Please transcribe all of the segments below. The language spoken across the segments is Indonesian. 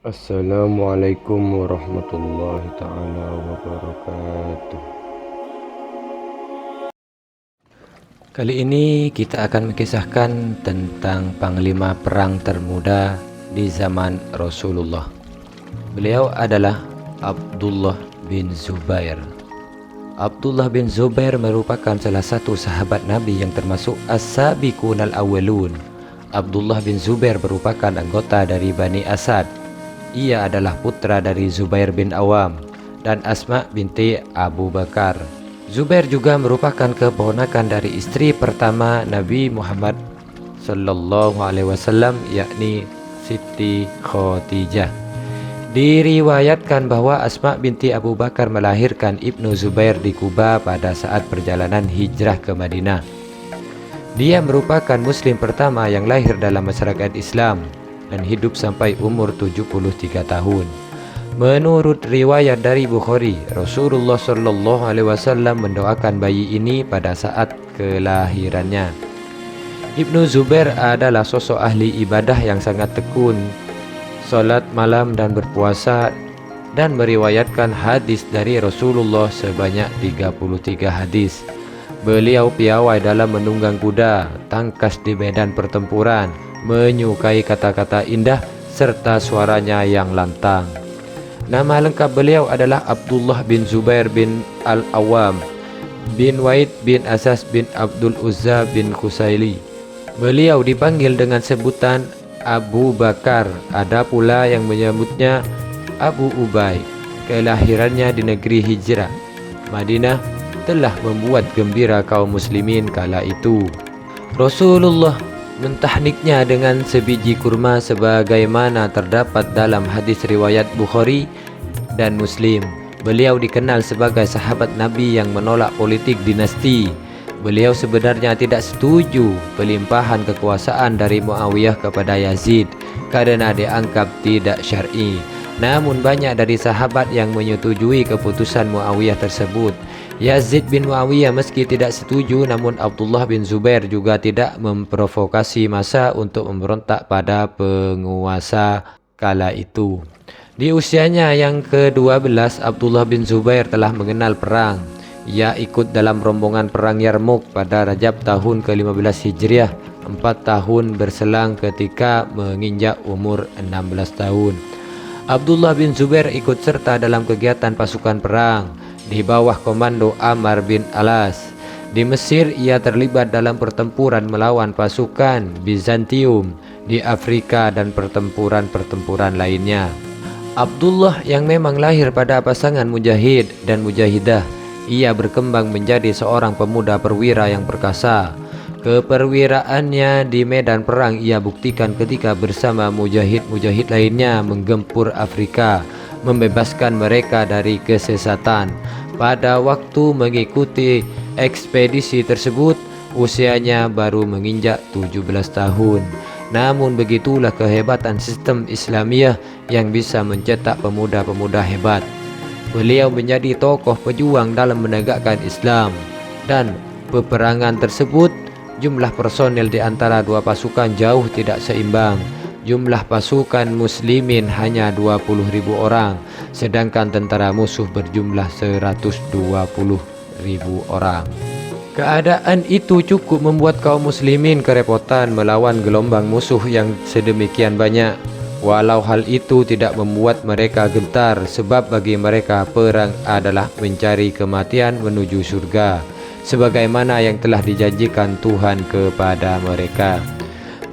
Assalamualaikum warahmatullahi taala wabarakatuh. Kali ini kita akan mengisahkan tentang panglima perang termuda di zaman Rasulullah. Beliau adalah Abdullah bin Zubair. Abdullah bin Zubair merupakan salah satu sahabat Nabi yang termasuk as-sabiqun al-awwalun. Abdullah bin Zubair merupakan anggota dari Bani Asad. Ia adalah putra dari Zubair bin Awam dan Asma binti Abu Bakar. Zubair juga merupakan keponakan dari istri pertama Nabi Muhammad sallallahu alaihi wasallam, yakni Siti Khadijah. Diriwayatkan bahwa Asma binti Abu Bakar melahirkan Ibnu Zubair di Kuba pada saat perjalanan hijrah ke Madinah. Dia merupakan muslim pertama yang lahir dalam masyarakat Islam dan hidup sampai umur 73 tahun. Menurut riwayat dari Bukhari, Rasulullah Shallallahu Alaihi Wasallam mendoakan bayi ini pada saat kelahirannya. Ibnu Zubair adalah sosok ahli ibadah yang sangat tekun, salat malam dan berpuasa, dan meriwayatkan hadis dari Rasulullah sebanyak 33 hadis. Beliau piawai dalam menunggang kuda, tangkas di medan pertempuran, menyukai kata-kata indah serta suaranya yang lantang. Nama lengkap beliau adalah Abdullah bin Zubair bin Al-Awwam bin Waid bin Asas bin Abdul Uzza bin Khusaili. Beliau dipanggil dengan sebutan Abu Bakar, ada pula yang menyebutnya Abu Ubay. Kelahirannya di negeri Hijrah, Madinah, telah membuat gembira kaum muslimin kala itu. Rasulullah mentahniknya dengan sebiji kurma sebagaimana terdapat dalam hadis riwayat Bukhari dan Muslim. Beliau dikenal sebagai sahabat Nabi yang menolak politik dinasti. Beliau sebenarnya tidak setuju pelimpahan kekuasaan dari Muawiyah kepada Yazid karena dianggap tidak syar'i. Namun banyak dari sahabat yang menyetujui keputusan Muawiyah tersebut. Yazid bin Muawiyah meski tidak setuju, namun Abdullah bin Zubair juga tidak memprovokasi massa untuk memberontak pada penguasa kala itu. Di usianya yang ke-12, Abdullah bin Zubair telah mengenal perang. Ia ikut dalam rombongan perang Yarmouk pada Rajab tahun ke-15 Hijriah, 4 tahun berselang ketika menginjak umur 16 tahun. Abdullah bin Zubair ikut serta dalam kegiatan pasukan perang di bawah komando Amr bin Alas. Di Mesir, ia terlibat dalam pertempuran melawan pasukan Bizantium di Afrika dan pertempuran-pertempuran lainnya. Abdullah yang memang lahir pada pasangan mujahid dan mujahidah, ia berkembang menjadi seorang pemuda perwira yang perkasa. Keperwiraannya di medan perang ia buktikan ketika bersama mujahid-mujahid lainnya menggempur Afrika, membebaskan mereka dari kesesatan. Pada waktu mengikuti ekspedisi tersebut, usianya baru menginjak 17 tahun. Namun begitulah kehebatan sistem Islamiyah yang bisa mencetak pemuda-pemuda hebat. Beliau menjadi tokoh pejuang dalam menegakkan Islam, dan peperangan tersebut jumlah personel di antara dua pasukan jauh tidak seimbang. Jumlah pasukan muslimin hanya 20.000 orang, sedangkan tentara musuh berjumlah 120.000 orang. Keadaan itu cukup membuat kaum muslimin kerepotan melawan gelombang musuh yang sedemikian banyak. Walau hal itu tidak membuat mereka gentar, sebab bagi mereka perang adalah mencari kematian menuju surga, sebagaimana yang telah dijanjikan Tuhan kepada mereka.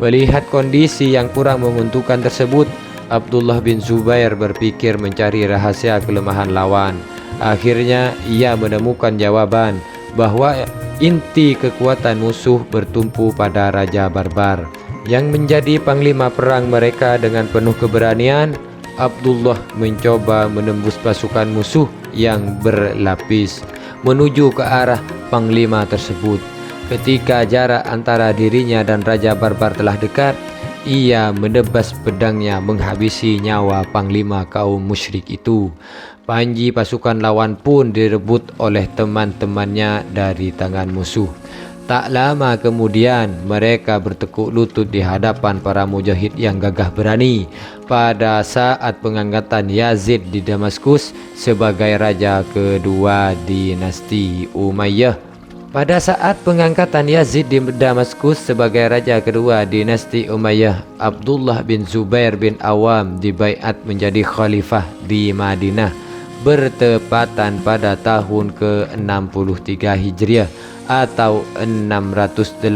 Melihat kondisi yang kurang menguntungkan tersebut, Abdullah bin Zubair berpikir mencari rahasia kelemahan lawan. Akhirnya ia menemukan jawaban bahwa inti kekuatan musuh bertumpu pada Raja Barbar yang menjadi panglima perang mereka. Dengan penuh keberanian, Abdullah mencoba menembus pasukan musuh yang berlapis menuju ke arah panglima tersebut. Ketika jarak antara dirinya dan Raja Barbar telah dekat, ia menebas pedangnya menghabisi nyawa panglima kaum musyrik itu. Panji pasukan lawan pun direbut oleh teman-temannya dari tangan musuh. Tak lama kemudian mereka bertekuk lutut di hadapan para mujahid yang gagah berani pada saat pengangkatan Yazid di Damaskus sebagai raja kedua dinasti Umayyah. Pada saat pengangkatan Yazid di Damaskus sebagai raja kedua dinasti Umayyah, Abdullah bin Zubair bin Awam dibaiat menjadi khalifah di Madinah bertepatan pada tahun ke-63 Hijriah atau 682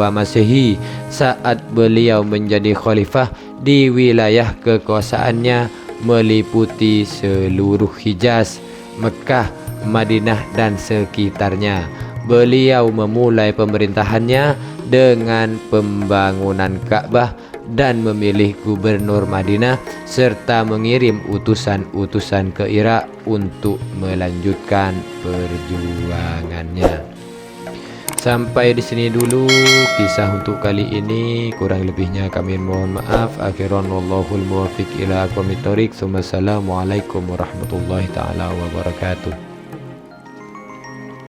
Masehi saat beliau menjadi khalifah di wilayah kekuasaannya meliputi seluruh Hijaz, Mekah, Madinah dan sekitarnya. Beliau memulai pemerintahannya dengan pembangunan Ka'bah dan memilih gubernur Madinah serta mengirim utusan-utusan ke Irak untuk melanjutkan perjuangannya. Sampai di sini dulu kisah untuk kali ini. Kurang lebihnya kami mohon maaf. Akhiran wallahul muwaffiq ila aqwamit thoriq. Assalamualaikum warahmatullahi taala wabarakatuh.